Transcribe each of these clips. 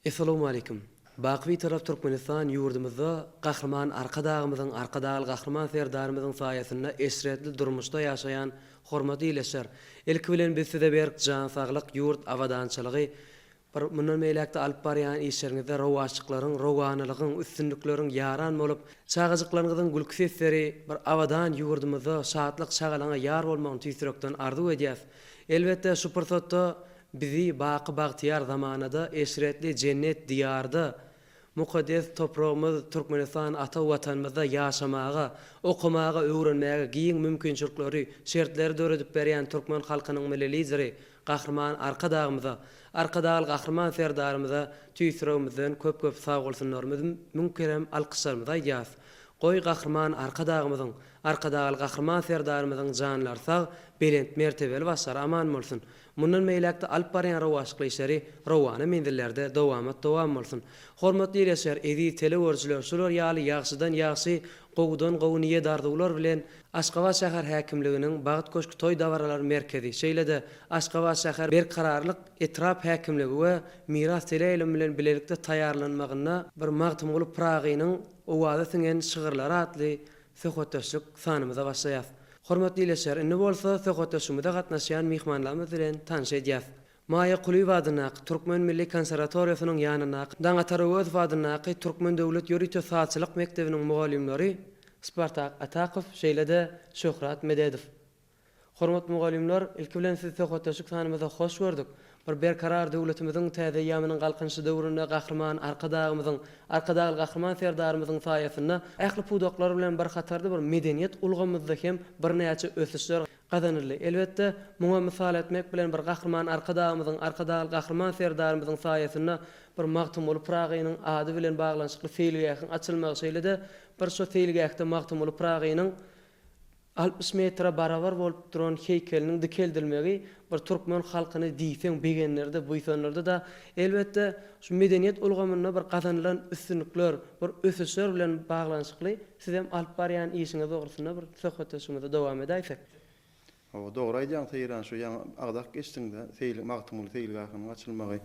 Assalamu alaikum. Baqvi taraf Türkmenistan yurdumuzda qahraman arqadağımızın qahraman serdarımızın sayesinde esretli durmuşda yaşayan hormatly ileşer. Ilk bilen biz size berk can sağlık yurt avadançılığı mundan meýlekde alyp barýan işleriňizde rowaşlyklaryň, rowanlygyň, üstünlikleriň yaran bolup, çağajyklaryňyzyň gülki sesleri bir avadan yurdumyzda şatlyk çagalaňa ýar bolmagyny tüýsürekden arzu edýäs. Elbetde şu pursatda bizi bagyar zamanada eşretli cennet diyarda mukaddes toprağımız Türkmenistan ata watanymyzda ýaşamaga, okumaga, öwrenmäge giň mümkinçilikleri, şertleri döredip berýän türkmen halkynyň milliliziri qahraman arqadagy qahraman serdarymyza tüýsüregimizden köp sag bolsunlarymyz mümkerem alqyşlarymyza aýdýas. Goý qahraman arqadagy qahraman serdarymyzyň janlary sag, belent mertebeli başary aman bolsun. Mundan meýlekde alyp barýan rowaşlyk işleri rowany mendillerde dowam bolsun. Hormatly ýeşer, edi telewörçüler, şular ýaly ýagşydan ýagşy, gowdan gowniýe dardylar bilen Aşgabat şäher häkimliginiň Bagyt köşkü toý dawaralary merkezi, şeýlede Aşgabat şäher bir kararlyk etrap häkimligi we miras teleýlim bilen bilelikde taýýarlanmagyna bir magtym bolup Pragynyň owaza singen şygyrlary atly söhbetdeşlik sanymyza başlaýar. Hormatly ýeşer, indi bolsa söhbetdeşigimizde gatnaşýan mihmanlarymyz bilen tanış edýäs. Maýa Quliýew adyna Türkmen Milli Konserwatoriýasynyň ýanyna Daňataragoz adyna Türkmen Döwlet Ýuridik Saatçylyk Mektebiniň mugallimleri Spartak Atakow şeýlede Şöhrat Mededow. Hormatly mugallimler, ilki bilen sizi söhbetdeşik sanymyza hoş gördük. Bir berkarar döwletimiziň täze ýamynyň galkynçy döwründe qahraman arqadagy qahraman serdarymyzyň saýasynda ähli pudaklar bilen bir hatarda bir medeniýet ulgamyzda hem bir näçe ösüşler gazanyldy. Elbetde muňa mysal etmek bilen bir qahraman arqadagy qahraman serdarymyzyň saýasynda bir magtym bolup Pragynyň ady bilen baglanşykly feýilgäkiň açylmagy şeýlede bir şo feýilgäkde magtym bolup Pragynyň 60 metre barabar bolup duran heykeliniň dikeldilmegi bir türkmen halkyny diýseň begenlerde, buýsanlarda da elbetde şu medeniýet ulgamyna bir gazanylan üstünlikler, bir ösüşler bilen baglanşykly sizem alyp barýan işiňiz dogrusynda bir söhbetdeşigimizde dowam edäýsek. Doğru aýdýan teýran şu ýa agdak geçdiňde feýil magtymly feýilgäkiň açylmagy,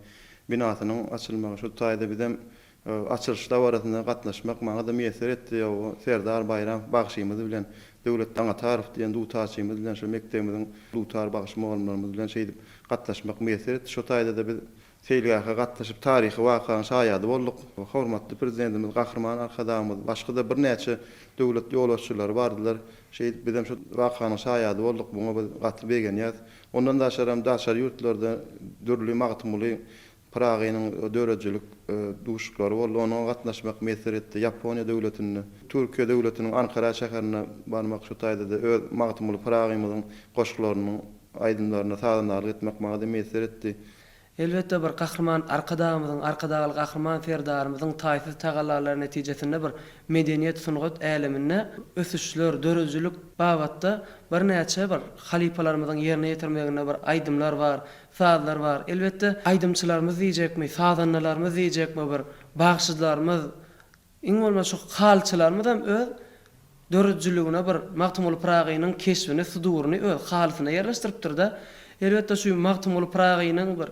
binasynyň açylmagy şu taýda bizem açylış dawaratynda gatnaşmak maňa da meýser etdi. O Serdar Bayram bagşymyz bilen Döwlet Daňatarov diýen dutaçymyz bilen şu mektebimiziň dutar bagşymy bolmalarymyz bilen şeýdip gatnaşmak meýser etdi. Şu taýda da biz feýilgäke gatnaşyp taryhy wakaň şaýady bolduk. Hormatly prezidentimiz, qahraman arkadağymyz, başga da bir näçe döwlet ýolbaşçylary bardylar. Şeýdip bizem şu wakaň şaýady bolduk. Buňa biz gaty begenýäs. Ondan da daşary ýurtlarda dörli magtymly Pragynyň döwretçilik duşuklary boldy. Ona gatnaşmak meýser etdi. Ýaponiýa döwletini, Türkiýe döwletiniň Ankara şäherine barmak şu taýda da öz magtymly Pragymyzyň goşklarynyň aýdymlaryna sadandarlyk etmek maňa da meýser etdi. Elbetde bir qahraman arqadagy qahraman serdarymyzyň taýsy tagallarlary netijesinde bir medeniýet sungat äleminde ösüşler, dörejlik babatda bir näçe bir halipalarymyzyň ýerine ýetirmegine bir aýdymlar bar, sazlar bar. Elbetde aýdymçylarymyz diýjekmi, sazanlarymyz diýjekmi, bir bagşylarymyz, iň bolmasa şu halçylarymyz hem öz dörejligine bir magtymly Pragynyň keşfini, suduruny öz halsyna ýerleşdiripdir da. Elbetde şu magtymly Pragynyň bir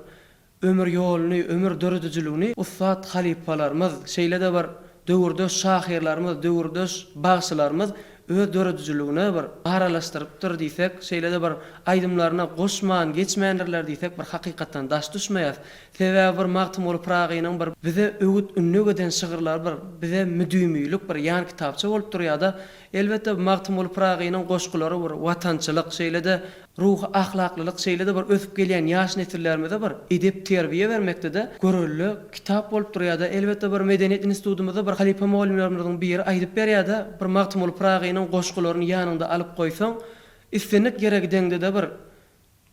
ömür ýoluny, ömür döredijligini ussat halipalarymyz, şeýlede bir döwürdeş şahyrlarymyz, döwürdeş bagşylarymyz öz döredijligine bir aralaşdyrypdyr diýsek, şeýlede bir aýdymlaryna goşman, geçmändirler diýsek bir hakykatdan daş düşmeýär. Sebäbi bir magtymly Pragynyň bir bize öwüt ünlük eden şygyrlar bir bize müdümýlik bir ýan kitapça bolup durýar-da. Elbetde magtymly Pragynyň goşgulary bir watançylyk şeýlede ruh ahlaklylyk şeýlede bir ösüp gelýän ýaş nesillerimize bir edep terbiýe bermekde de görüllü kitap bolup durýar-da. Elbetde bir medeniýet institutumyzda bir halipa muallimlerimizden biri aýdyp berýär-da, bir magtymly Pragynyň goşgularyny ýanynda alyp goýsaň, istenik gerekdende de bir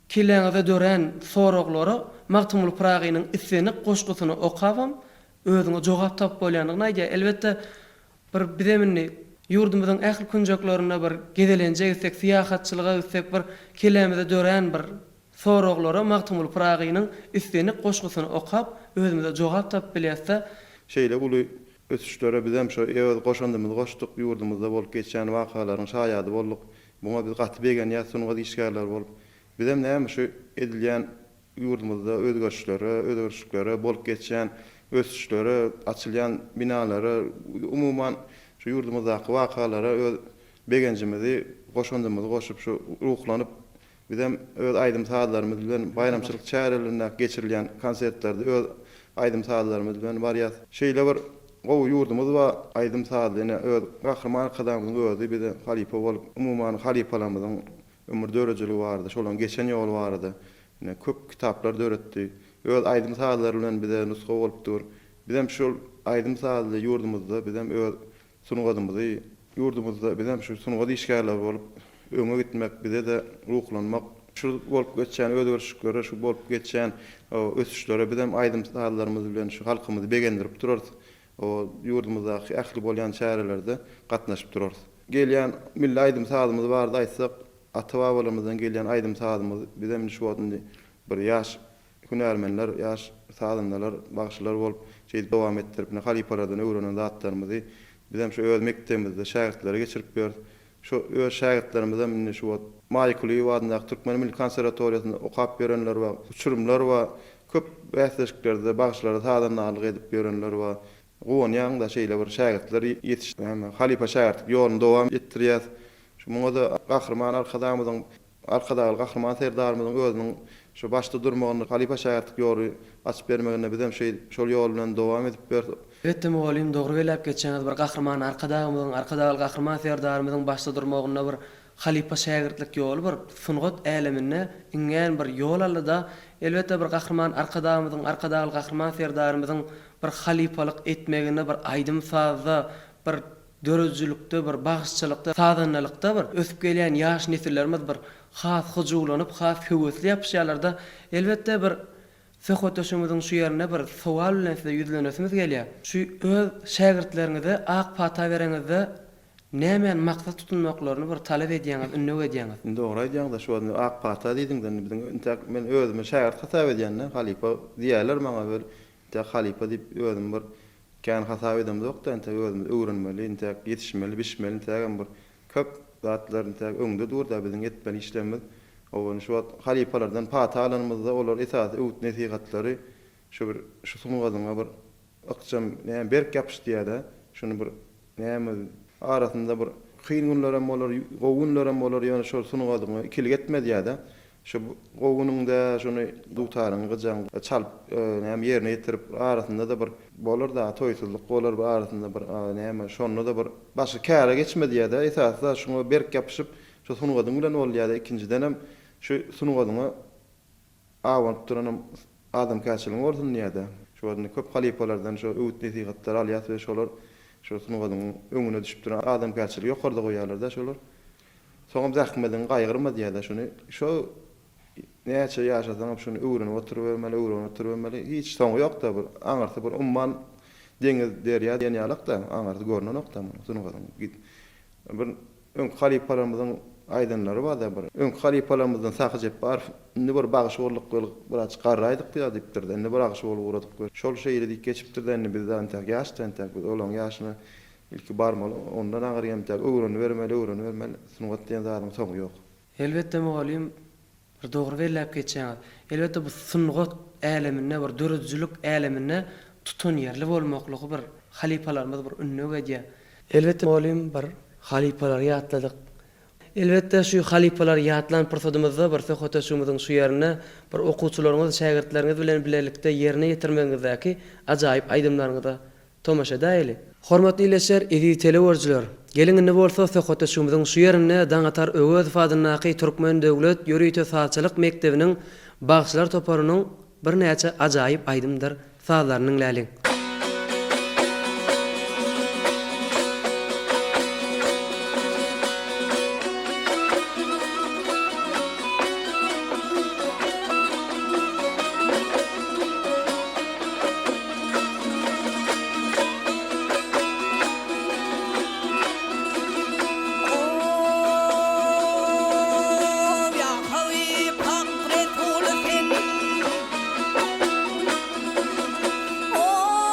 kileňize dören soraglary magtymly Pragynyň istenik goşgusyny okabam, özüňe jogap tap bolýanyny aýdýar. Elbetde bir bizeminni yurdumyzyň ähli künjeklerine bir gezelenje gitsek, siýahatçylyga gitsek, bir kelemize dören bir soraglary magtymly Pragynyň istenik goşgusyny okap, özümize jogap tap bilýärse, Şeýle uly ösüşlere bizem şu ýöz goşandymyz, goşduk ýurdumyzda bolup geçen wakalaryň şaýady bolduk. Buňa biz gaty begenýär, sunuga işgärler bolup. Bizem näme şu edilýän ýurdumyzda özgörüşlere bolup geçen ösüşleri, açylýan binalary, umuman şu ýurdumyzdaky wakalara öz begencimizi, goşandymyzy goşup şu ruhlanyp bizem öz aýdym saatlarymyz bilen bayramçylyk çärelerinde geçirilýän konsertlerde öz aýdym saatlarymyz bilen barýat şeýle bir gowy ýurdumyz we aýdym saatlaryny öz gahrman kadamyň özi bize halipa bolup umuman halipalarymyzyň ömür dörejeligi bardy, şolan geçen ýol bardy. Ine köp kitaplar döretdi. Öz aýdym saatlary bilen bize nuska bolupdyr. Bizem şol aýdym saatly ýurdumyzda bizem öz sunugadymyzy ýurdumyzda bizem şu sunugady işgärler bolup öňe gitmek, bize de ruhlanmak, şu bolup geçen özgörüşlere, şu bolup geçen ösüşlere bizem aýdym saatlarymyz bilen şu halkymyzy begendirip durardy. O ýurdumyzdaky ähli bolýan şäherlerde gatnaşyp durardy. Gelýän milli aýdym saatymyz bardy aýtsak, ata-babalarymyzdan gelýän aýdym saatymyz bizem şu wagtynda bir ýaş hünärmenler, ýaş saatyndalar, bagşylar bolup şeýle dowam etdirip, halipalardan öwrenen zatlarymyzy bizem şu öz mekdebimizde şähertlere geçirip berdi. Şu öz şähertlerimizden şu wagt Maýkuly ýa-da Türkmen Milli Konserwatoriýasyna okap berenler we uçurumlar we köp bäsleşiklerde bagşylara saatyndalyk edip berenler we goňýan da şeýle bir şähertler ýetişdi. Halipa şähertlik ýoluny dowam etdirýär. Şu muňa da gahrman arkadamyzyň arkadaky gahrman serdarymyzyň özüniň şu başda durmagyny halipa şähertlik ýoly açyp bermegine bizem şol ýol bilen dowam edip berdi. Elbetde mugallim dogry gelip geçýän bir gahrman arkadaky gahrman serdarymyzyň başda durmagyna bir halipa şähertlik ýoly bir sungat älemine ingen bir ýol alda elbetde bir gahrman arkadaky gahrman serdarymyzyň bir halipalyk etmegine bir aýdym sazda bir dörejçilikde bir bagşçylykda sadanlykda bir ösüp gelýän ýaş nesillerimiz bir has hujulanyp has höwesli ýapşýarlarda elbetde bir söhbetleşmemiziň şu ýerine bir sowal bilen size ýüzlenesimiz gelýär. Şu öz şähertlerinize ak pata bereňizde nämen maksat tutunmaklaryny bir talep edýäňiz, ünnük edýäňiz. Dogry aýdýaň da şu ak pata diýdiňden biziň men özüme şähert hasap edýänne halipa diýerler maňa bir halipa diýip özüm bir kan hasap edem ýokda ente özüm öwrenmeli, ente ýetişmeli, bişmeli, ente bir köp zatlar ente öňde durda biziň etmeli işlemimiz. Owan şu halipalardan pata alanymyzda olar esas öwt nesihatlary şu sunugadyňa bir akşam näme berk ýapyşdy ýa-da şunu bir näme arasynda bir kyn günler hem bolar, gowunlar hem bolar, ýani şol sunugadyňa ikilik etmedi ýa-da şu gowunyňda şunu dutaryň gyjaň çalyp näme ýerine ýetirip arasynda da bir bolar da toýsuzlyk bolar, bir arasynda bir näme şonu da bir başga käre geçmedi ýa-da esasda şunu berk ýapyşyp şu sunugadyň bilen bolýar-da ikinciden hem şu sunugadyňa awant duran adam käçiliň bolsun ýa-da şu wagtynda köp halipalardan şu öwt nesihatlar alýar we şolar şu sunugadyň öňüne düşüp duran adam käçiligi ýokarda goýarlar-da şolar. Soňam zähmeden gaýgyrma diýär-de şunu. Şu näçe ýaşasaň şunu öwrenip oturup hiç soňy ýokda bir aňarty bir umman deňiz derýa diýenýärlik-de aňarty görnenokda sunugadyň git. Bir öň halipalarymyzyň aýdanlary bar da bir. Öň halipalarymyzdan sakyjap bar. Indi bir bagyş bolduk biraz garraýdyk diýipdirdi. Indi bir bagyş bolup uradyk. Şol şeýle diýip geçipdirdi. Indi bizden tek ýaşdan biz olan ýaşyna ilki barmaly. Ondan aňyrýan tek öwreni bermeli. Sunugat diýen zadyň soňy ýok. Elbetde mugallim bir dogry belläp geçýän. Elbetde bu sunugat älemine bir dörejçilik älemine tutun ýerli bolmaklygy bir halipalarymyz bir ünnük edýär. Elbetde mugallim bir halipalar ýatladyk. Elbetde şu halipalar ýatlan pursatymyzda bir söhbetleşmemiziň şu ýerine bir okuwçylaryňyz, şähertleriniz bilen bilelikde ýerine ýetirmeňizdäki ajaýyp aýdymlaryňyza tomaşa daýly. Hormatly ýeşer, edi telewizyorlar. Gelin indi bolsa söhbetleşmemiziň şu ýerine daňatar öwöz fadynaky Türkmen Döwlet Ýöriýte Saatçylyk Mekdebiniň bagşylar toparynyň bir näçe ajaýyp aýdymdyr saatlarynyň läliň. Oh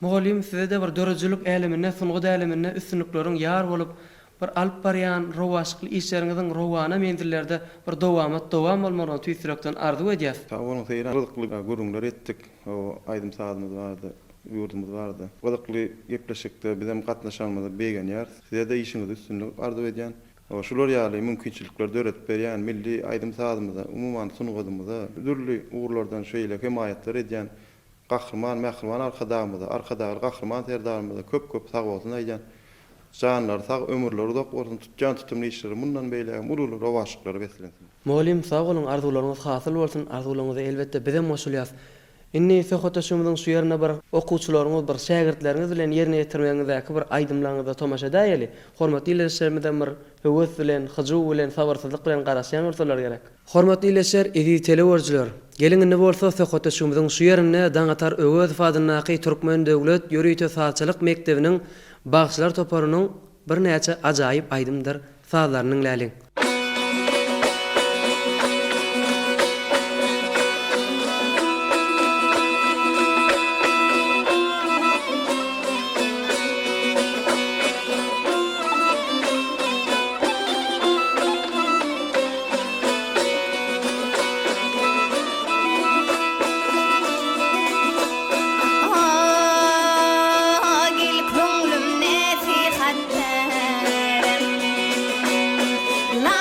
Moğolim size de bir dörücülük elemine, sunğud elemine üstünlüklerin ýar bolup, bir alyp barýan rowaşykly işleriňiziň rowana mendillerde bir dowam bolmagyny tüýsürekden arzu edýäs. Tawaň seyran gydykly gurumlar etdik. O aýdym saatymyz bardy, ýurdumyz bardy. Gydykly gepleşikde bizem gatnaşanmyza beýgen ýar. Size de işiňiz üstünlük arzu edýän. O şular ýaly mümkinçilikler döret berýän milli aýdym saatymyza, umumyň sunugymyza dürli ugurlardan şeýle hemaýatlar edýän mähriman arkadagy gahrman terdarymyza köp sag bolsun aýdýan. Janlar sag ömürleri dok bolsun, tutjan tutumly işleri mundan beýle ululu rowaşyklar beslensin. Moğolim sag bolun, arzularyňyz hasyl bolsun, arzularyňyzy elbetde bizem moşulýas. Inni söhbetdeşimizin şu ýerine bir okuwçylaryňyz, bir şagirdleriňiz bilen ýerine ýetirmeňizdäki bir aýdymlaryňyza tomaşa däýeli. Hormatly izleýişlerimizden bir höwes bilen, hyjy bilen, sabarsyzlyk bilen garaşýan bolsalar gerek. Hormatly izleýişler, edi telewiziýerler. Gelin indi bolsa söhbetdeşimizin şu ýerine daňatar öwöz fadynaky Türkmen Döwlet Ýöreýte Saatçylyk Mekdebiniň bagçylar toparynyň bir näçe ajaýyp aýdymdyr sazlarynyň läliň. La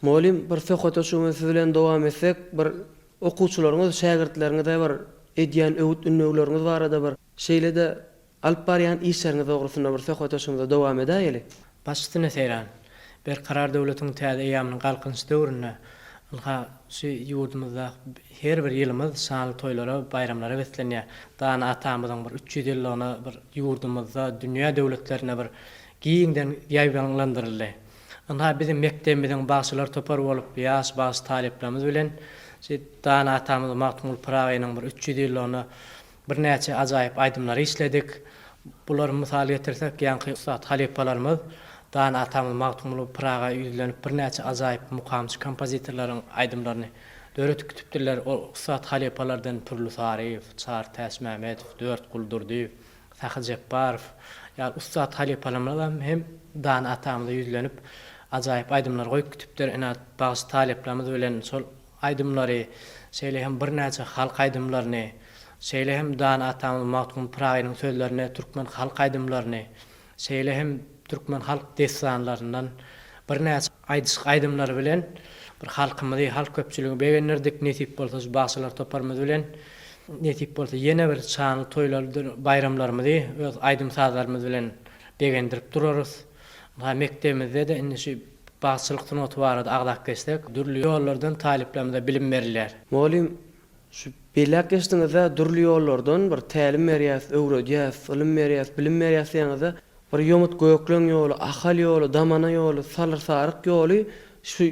Molim bir söhbet şuňa siz bilen dowam etsek, bir okuwçylaryňyz, şägirtleriniz de bir edýän öwüt ünlügleriniz barada bir şeýle-de alyp barýan işleriňiz dogrusynda bir söhbet şuňa dowam edäýeli. Başystyna seyran. Bir karar döwletiň täze ýamynyň galkynç döwrüne ilha şu ýurdumyzda her bir ýylymyz şanly toýlara, bayramlara weslenýär. Daňy atamyzyň bir 300 ýyllygyna bir ýurdumyzda dünýä döwletlerine bir giýiňden ýaýlanlandyryldy. Onda bizim mektebimiziň başçylar topar bolup ýaş baş taleplerimiz bilen şu daňy atamyz Mahmud Piragynyň bir 300 ýyllygyna bir näçe ajaýyp aýdymlary işledik. Bular mysal getirsek, ýa-ni Ustad halipalarymyz daňy atamyz Mahmud Piraga ýüzlenip bir näçe ajaýyp mukamçy kompozitorlaryň aýdymlaryny döret kütüpdirler. O Ustad halipalardan Turlu Sarif, Çar Täs Mämmedow, Dört Guldurdy, Sahyl Jepbarow, ýa Ustad halipalarymyz hem daňy atamyza ýüzlenip ajaýyp aýdymlar goýup kütüpdir. Enat bagy taleplerimiz bilen sol aýdymlary, şeýle hem bir näçe halk aýdymlaryny, şeýle hem daňy atamyz Mahmud Piragynyň sözlerini, türkmen halk aýdymlaryny, şeýle hem türkmen halk destanlaryndan bir näçe aýdymlar bilen bir halkymyzy, halk köpçüligi begenlerdik. Netip bolsa başçylar toparmyz bilen netip bolsa ýene bir şanly toýlardy, bayramlarymyzy öz aýdym sazlarymyz bilen begendirip durarys. Ha mektebimizde de indi şu başçylykdan otwardy agdak geçsek, dürli ýollardan taleplerimize bilim berilýär. Molim şu belak geçdiňizde dürli ýollardan bir tälim berýäs, öwredýäs, ilim berýäs, bilim berýäs ýa-da bir ýomut gökleň ýoly, ahal ýoly, damana ýoly, salyr saryk ýoly şu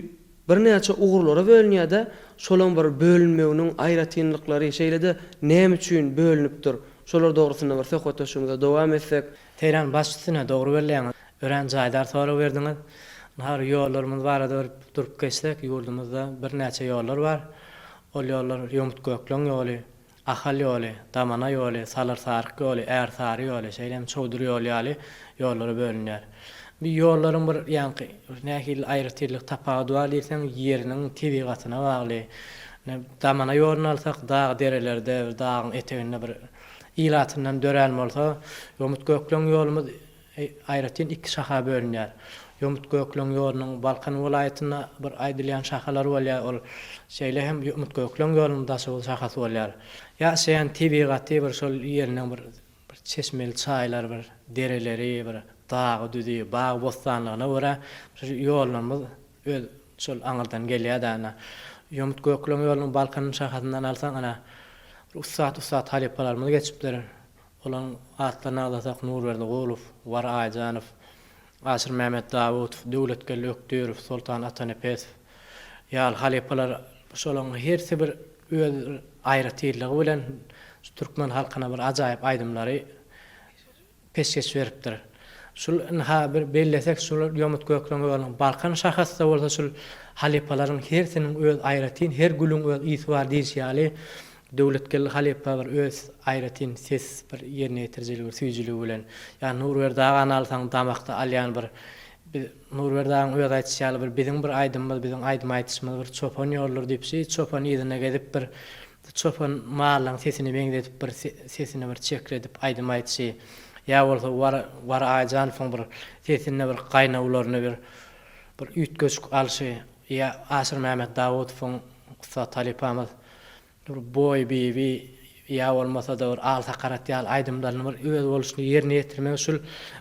bir näçe ugurlara bölünýär-de, şolaň bir bölünmeginiň aýratynlyklary şeýle-de näme üçin bölünipdir? Şolar dogrusynda bir söhbet şuňa dowam etsek, Teýran başçysyna dogry berleňiz. Ören jaýlar sonra berdiňiz. Har ýollarymyz barada durup geçsek, ýurdumyzda bir näçe ýollar bar. Ol ýollar ýomut gökleň ýoly, ahal ýoly, damana ýoly, salyr saryk ýoly, är sary ýoly, şeýlem çowdur ýoly ýaly ýollara bölünýär. Bir ýollaryň bir ýanky nähil aýratyrlyk tapagy bar diýsen, ýeriniň tebigatyna bagly. Damana ýolunu alsak, dağ derelerde, dağın eteginde bir ilatyndan dörelme bolsa, ýomut gökleň ýolumyz aýratyn iki şaha bölünýär. Ýomut gökleň ýolunyň Balkan welaýatyna bir aýdylýan şahalary bolýar. Ol şeýle hem ýomut gökleň ýolunyň da şol şahasy bolýar. Ýa şeýan tebigaty bir şol ýeriniň bir çeşmeli çaýlar, bir dereleri, bir dağı, düzi, bağ, bostanlygyna görä ýollarymyz öz şol aňyrdan gelýär-de. Ýomut gökleň ýolunyň Balkan şahasyndan alsaň ana Ustad halipalarymyz geçipdir. Olaň atlaryny alsak Nurberdi Guluw, Wara Aýjanow, Asyr Mämmed Dawodow, Döwletgel Ökdürow, Sultan Atanepes. Ýa halipalar şolaň hersi bir öz aýratyrlygy bilen türkmen halkyna bir ajaýyp aýdymlary peşkeş beripdir. Şol ha bir bellesek şol ýomut gökleň ýolunyň Balkan şahasynda bolsa şol halipalaryň hersiniň öz aýratyn, her gülüň öz ýsy bar diýýärli. Döwletgel halipa bir öz aýratyn ses bir ýerine ýetirjiligi, süýjüligi bilen. Ýa-ni Nurberdagyny alsaň damakda alýan bir Nurberdagyň öz aýtýaly bir biziň bir aýdymyz, biziň aýdym aýtýşymyz bir çopan ýollar diýipsi, çopan ýerine gelip bir çopan mallaň sesini beňdetip bir sesini bir çekredip aýdym aýtýy. Ýa bolsa Wara Aýjanowyň bir sesine bir gaýnawlaryny bir üýtgeç alşy. Ýa Asyr Mämmed Dawodowyň Ustad talipamyz boy bibi ýa bolmasa da bir alsa karat ýaly aýdymlaryny bir öz boluşyny ýerine ýetirmek üçin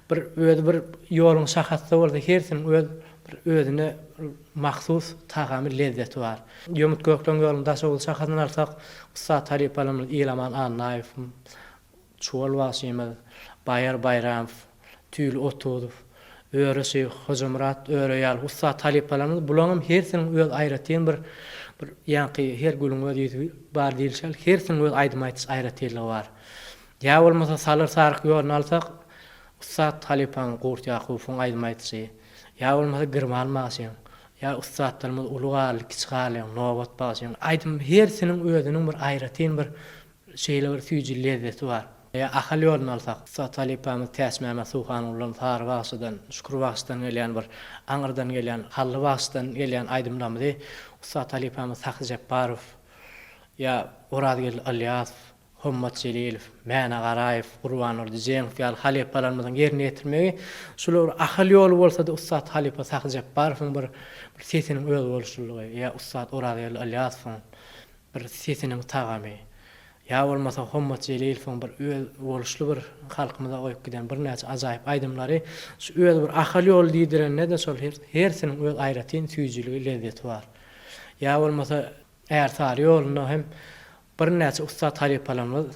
bir ýoluň şahasy bolsa hersin öz bir özüne mahsus tagamy lezzeti bar. Ýomut gökleň ýolunda şol şahasyndan alsak Ustad halipalarymyz Ýylaman Annaýew, Çuwal Wasymy, Baýar Bayramow, Tüýl Otudow, Öreşi Hojamrat, Öreýal Ustad halipalarymyz bulaňam hersiniň öz aýratyn bir ýanky her gülüň öz ýüzü bar diýilşel, hersiň öz aýdym aýtys aýratyrlygy bar. Ýa bolmasa salyr saryk ýoluny alsak, Ustad Halipan Gurt Ýakubowyň aýdym aýtysy. Ýa bolmasa Girman Masyň, ýa ustadlarymyz Ulugaly, Kiçgaly, Nobat Basyň. Aýdym hersiniň özüniň bir aýratyn bir şeýle bir süýjül lezzeti bar. Ýa ahal ýoluny alsak, Ustad Halipamyz Täs Mämmed Suhanyň Sary Bagsydan, Şükür Bagsdan gelýän bir aňyrdan gelýän, Hally Bagsdan gelýän aýdymlarymyzy Ustad Halipamyz Sahyl Jepbarow, ýa Oradgel Alyasow, Hommat Celil, Mäna Garayev, Gurban Orduzen, ýaly halipalarymyzyň ýerine ýetirmegi şular ahal ýol bolsa da Ustad Halipa Sakjapbarowyň bir sesiniň öz bolşullygy, ýa Ustad Orazyl Alyasowyň bir sesiniň tagamy. Ya olmasa Hommat Celil'in bir öz bolşly bir halkymyza goýup giden bir näçe ajaýyp aýdymlary şu öz bir ahal ýol diýdiren de şol hersiniň öz aýratyn süýjüligi lezzeti bar. Ya olmasa eğer tarih ýoluna hem bir näçe Ustad halipalarymyz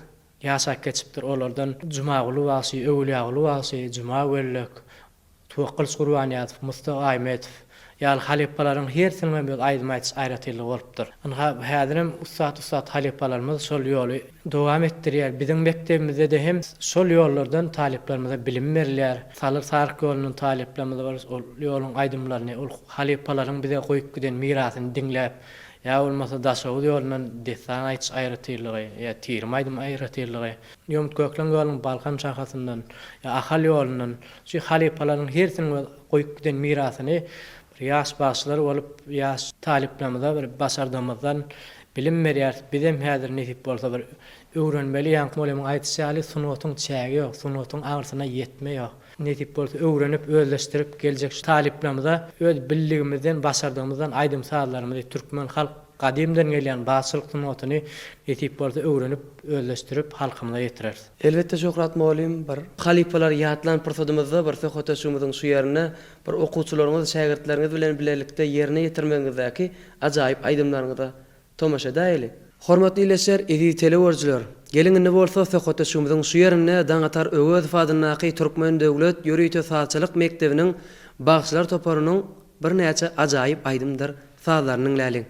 ýaşap geçipdir. Olardan Jumaguly wasy, Öwliýaguly wasy, Juma Wellek, Tuwakkul Gurbanýaty, Mustafa Aýmetow ýaly halipalaryň hersiniň bir aýdym-aýtys aýratyrlygy bolupdyr. Häzirim Ustad halipalarymyz şol ýoly dowam etdirýär. Biziň mektebimizde de hem şol ýollardan taliplerimize bilim berýär. Salyr Sark ýolunyň taliplerimiz bar. Ol ýoluň aýdymlaryny, ol halipalaryň bize goýup giden mirasyny diňläp, ya olmasa daşawy ýolundan destan aýtys aýratyrlygy, ýa tirim aýdym aýratyrlygy, ýomut göklen ýolunyň Balkan şahasyndan, ýa ahal ýolundan şu halipalaryň hersiniň goýup giden mirasyny ýaş başlar bolup ýaş taliplerimize bir başardymyzdan bilim berýär. Bizim häzir nesip bolsa bir öwrenmeli ýa molemyň aýtysy sunuwatyň çägi ýok, sunuwatyň agyrsyna ýetme ýok. Nesip bolsa öwrenip özleşdirip geljek taliplerimize öz bildigimizden, başardygymyzdan aýdym saýlarymyzy türkmen halk gadimden gelýän başylyk sunuwatyny nesip bolsa öwrenip özleşdirip halkymyza ýetirer. Elbette şokrat molim bir halipalar ýatlan pursadymyzda bir söhbetleşmemiziň şu ýerine bir okuwçylarymyz, şagirdlerimiz bilen bilelikde ýerine ýetirmeňizdäki ajaýyp aýdymlaryňyza tomaşa daýly. Hormatly ýeşer, edi telewiziýler. Gelinginde bolsa söhbetleşmemiziň şu ýerine daňatar öwöz fadynaky Türkmen Döwlet Ýöriýte Saatçylyk Mektebiniň bagçylar toparynyň bir näçe ajaýyp aýdymdyr saýlarynyň läliň.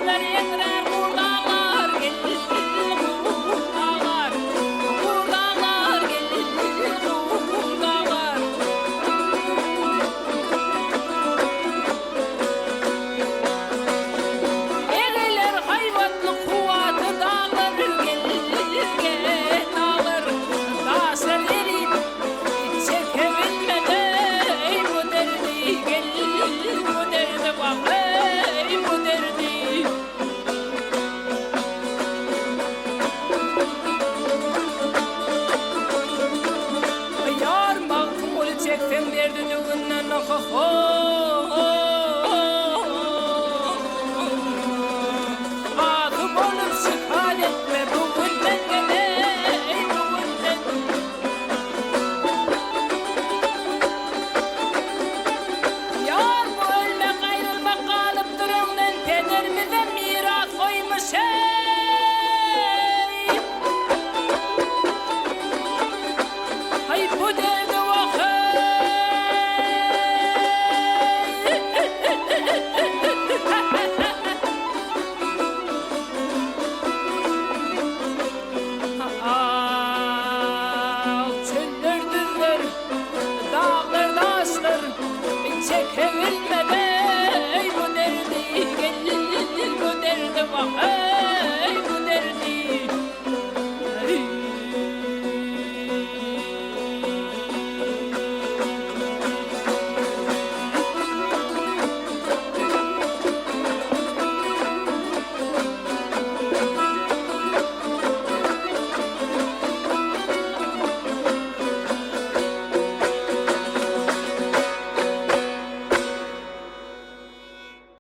Aslan yengler